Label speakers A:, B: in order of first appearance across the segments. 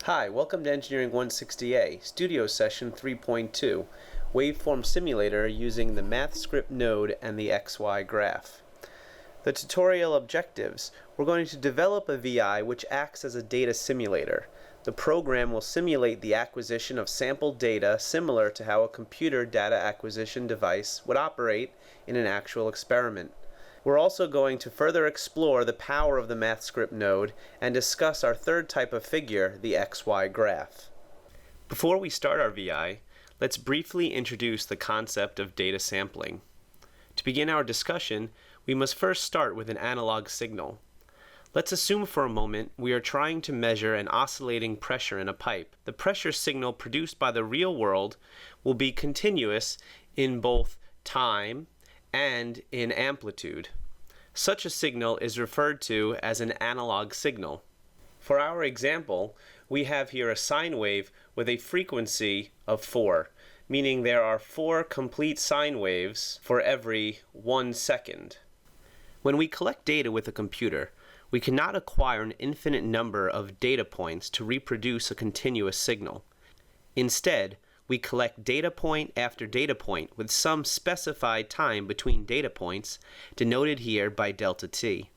A: Hi, welcome to Engineering 160A, Studio Session 3.2, Waveform Simulator using the MathScript node and the XY graph. The tutorial objectives: we're going to develop a VI which acts as a data simulator. The program will simulate the acquisition of sampled data similar to how a computer data acquisition device would operate in an actual experiment. We're also going to further explore the power of the MathScript node and discuss our third type of figure, the XY graph. Before we start our VI, let's briefly introduce the concept of data sampling. To begin our discussion, we must first start with an analog signal. Let's assume for a moment we are trying to measure an oscillating pressure in a pipe. The pressure signal produced by the real world will be continuous in both time and in amplitude. Such a signal is referred to as an analog signal. For our example, we have here a sine wave with a frequency of 4, meaning there are 4 complete sine waves for every 1 second. When we collect data with a computer, we cannot acquire an infinite number of data points to reproduce a continuous signal. Instead, we collect data point after data point with some specified time between data points, denoted here by delta t.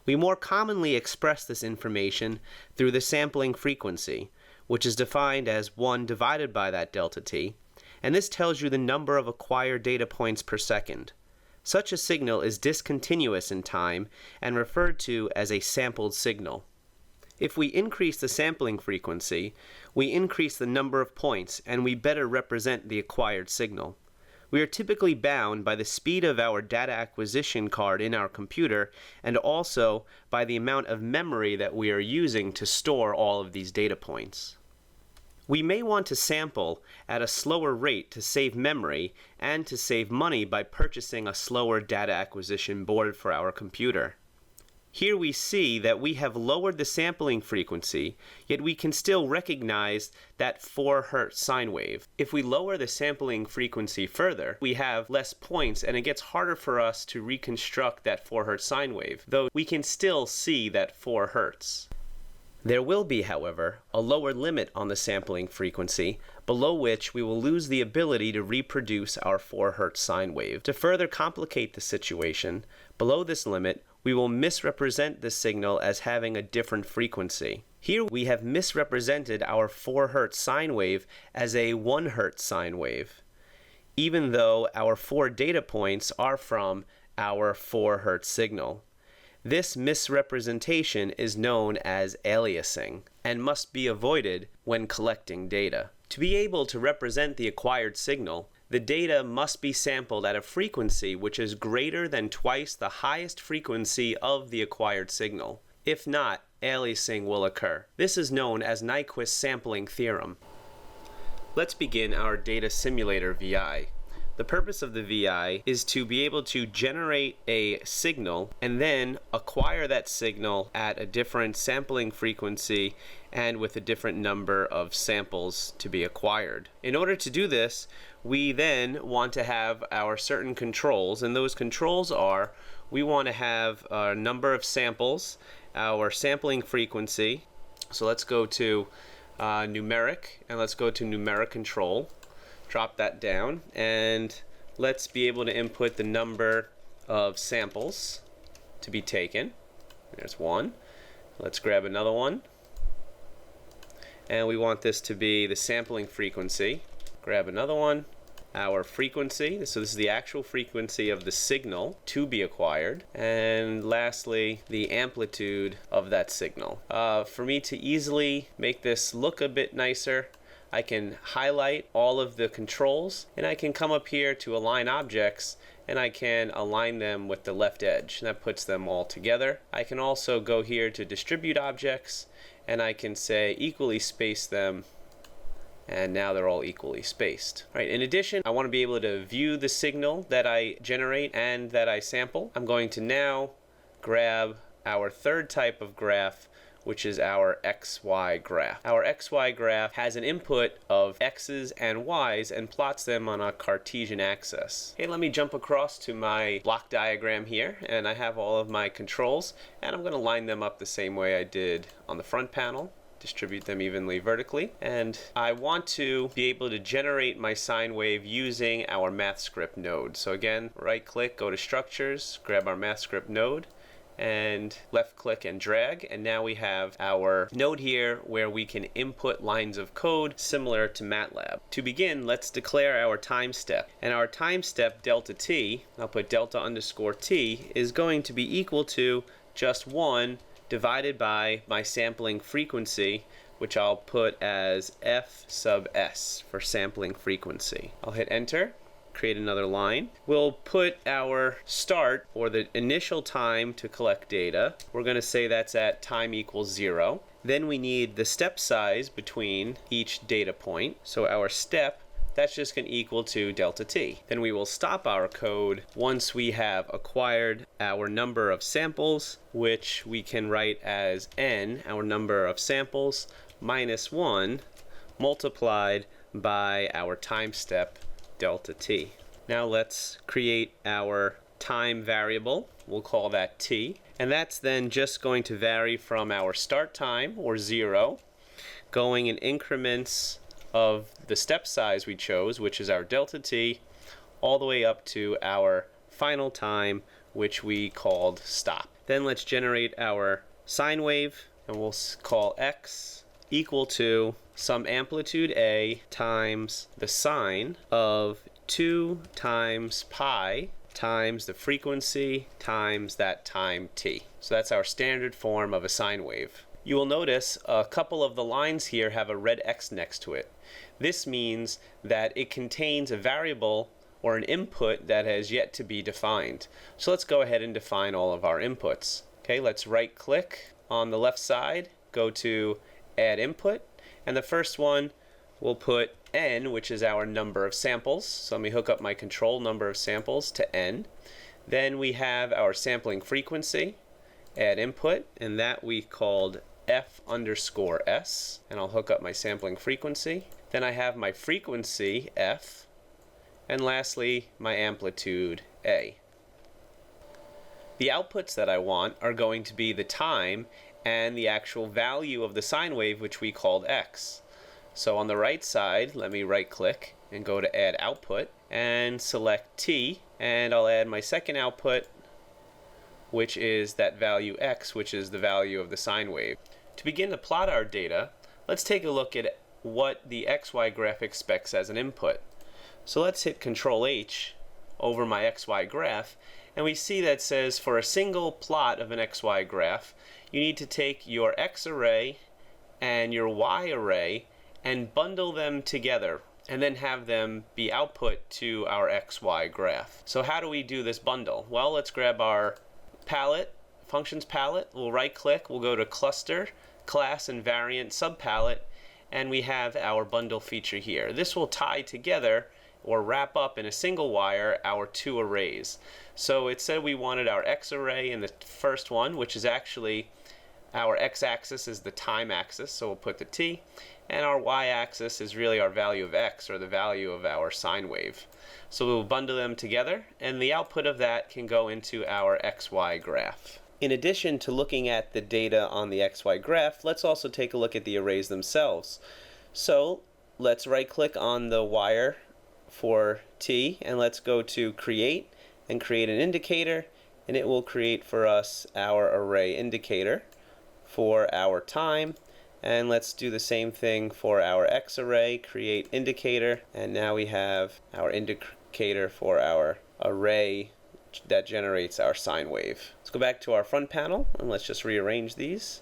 A: We more commonly express this information through the sampling frequency, which is defined as 1 divided by that delta t, and this tells you the number of acquired data points per second. Such a signal is discontinuous in time and referred to as a sampled signal. If we increase the sampling frequency, we increase the number of points and we better represent the acquired signal. We are typically bound by the speed of our data acquisition card in our computer and also by the amount of memory that we are using to store all of these data points. We may want to sample at a slower rate to save memory and to save money by purchasing a slower data acquisition board for our computer. Here we see that we have lowered the sampling frequency, yet we can still recognize that 4 Hz sine wave. If we lower the sampling frequency further, we have less points and it gets harder for us to reconstruct that 4 Hz sine wave, though we can still see that 4 Hz. There will be, however, a lower limit on the sampling frequency, below which we will lose the ability to reproduce our 4 Hz sine wave. To further complicate the situation, below this limit, we will misrepresent the signal as having a different frequency. Here we have misrepresented our 4 Hz sine wave as a 1 Hz sine wave, even though our 4 data points are from our 4 Hz signal. This misrepresentation is known as aliasing and must be avoided when collecting data. To be able to represent the acquired signal, the data must be sampled at a frequency which is greater than twice the highest frequency of the acquired signal. If not, aliasing will occur. This is known as Nyquist sampling theorem. Let's begin our data simulator VI. The purpose of the VI is to be able to generate a signal and then acquire that signal at a different sampling frequency and with a different number of samples to be acquired. In order to do this, we then want to have our certain controls, and those controls are: we want to have a number of samples, our sampling frequency. So let's go to numeric, and let's go to numeric control. Drop that down, and let's be able to input the number of samples to be taken. There's 1. Let's grab another one, and we want this to be the sampling frequency. Grab another one, our frequency, so this is the actual frequency of the signal to be acquired, and lastly the amplitude of that signal. For me to easily make this look a bit nicer, I can highlight all of the controls, and I can come up here to align objects, and I can align them with the left edge, and that puts them all together. I can also go here to distribute objects, and I can say equally space them, and now they're all equally spaced. All right, in addition, I want to be able to view the signal that I generate and that I sample. I'm going to now grab our third type of graph, which is our XY graph. Our XY graph has an input of X's and Y's and plots them on a Cartesian axis. Okay, let me jump across to my block diagram here, and I have all of my controls, and I'm going to line them up the same way I did on the front panel. distribute them evenly vertically, and I want to be able to generate my sine wave using our math script node. So again, right click, go to structures, grab our math script node, and left click and drag, and now we have our node here where we can input lines of code similar to MATLAB. To begin, let's declare our time step, and our time step delta t, I'll put delta underscore t, is going to be equal to just 1 divided by my sampling frequency, which I'll put as f sub s for sampling frequency. I'll hit enter, create another line. We'll put our start, or the initial time to collect data. We're going to say that's at time equals 0. Then we need the step size between each data point. So our step, that's just going to equal to delta t. Then we will stop our code once we have acquired our number of samples, which we can write as n, our number of samples, minus 1 multiplied by our time step delta t. Now let's create our time variable. We'll call that t, and that's then just going to vary from our start time, or 0, going in increments of the step size we chose, which is our delta t, all the way up to our final time, which we called stop. Then let's generate our sine wave, and we'll call x equal to some amplitude a times the sine of 2 times pi times the frequency times that time t. So that's our standard form of a sine wave. You will notice a couple of the lines here have a red X next to it. This means that it contains a variable or an input that has yet to be defined. So let's go ahead and define all of our inputs. Okay, let's right click on the left side, go to add input, and the first one we'll put n, which is our number of samples. So let me hook up my control number of samples to n. Then we have our sampling frequency, add input, and that we called f underscore s, and I'll hook up my sampling frequency. Then I have my frequency f, and lastly my amplitude a. The outputs that I want are going to be the time and the actual value of the sine wave, which we called x. So on the right side, let me right click and go to add output and select t, and I'll add my second output, which is that value x, which is the value of the sine wave. To begin to plot our data, let's take a look at what the XY graph expects as an input. So let's hit Control H over my XY graph, and we see that it says for a single plot of an XY graph, you need to take your X array and your Y array and bundle them together, and then have them be output to our XY graph. So how do we do this bundle? Well, let's grab our palette, functions palette, we'll right click, we'll go to cluster, class and variant subpalette, and we have our bundle feature here. This will tie together or wrap up in a single wire our two arrays. So it said we wanted our X array in the first one, which is actually our x-axis is the time axis, so we'll put the t, and our y-axis is really our value of x, or the value of our sine wave. So we'll bundle them together, and the output of that can go into our XY graph. In addition to looking at the data on the XY graph, let's also take a look at the arrays themselves. So let's right click on the wire for t, and let's go to create and create an indicator, and it will create for us our array indicator for our time. And let's do the same thing for our X array, create indicator, and now we have our indicator for our array that generates our sine wave. Let's go back to our front panel and let's just rearrange these.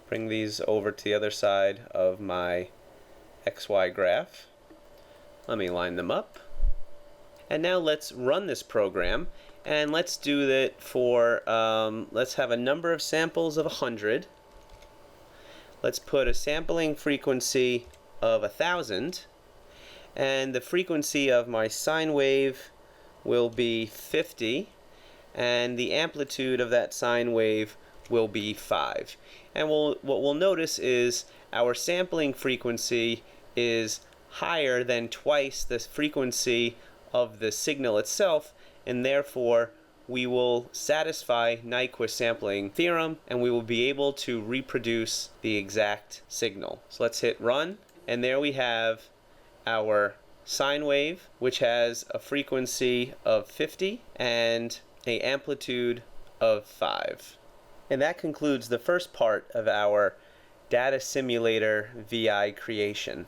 A: Bring these over to the other side of my XY graph. Let me line them up. And now let's run this program, and let's do that for, let's have a number of samples of 100. Let's put a sampling frequency of 1,000, and the frequency of my sine wave will be 50, and the amplitude of that sine wave will be 5. And what we'll notice is our sampling frequency is higher than twice the frequency of the signal itself, and therefore we will satisfy Nyquist sampling theorem, and we will be able to reproduce the exact signal. So let's hit run, and there we have our sine wave, which has a frequency of 50 and an amplitude of 5. And that concludes the first part of our data simulator VI creation.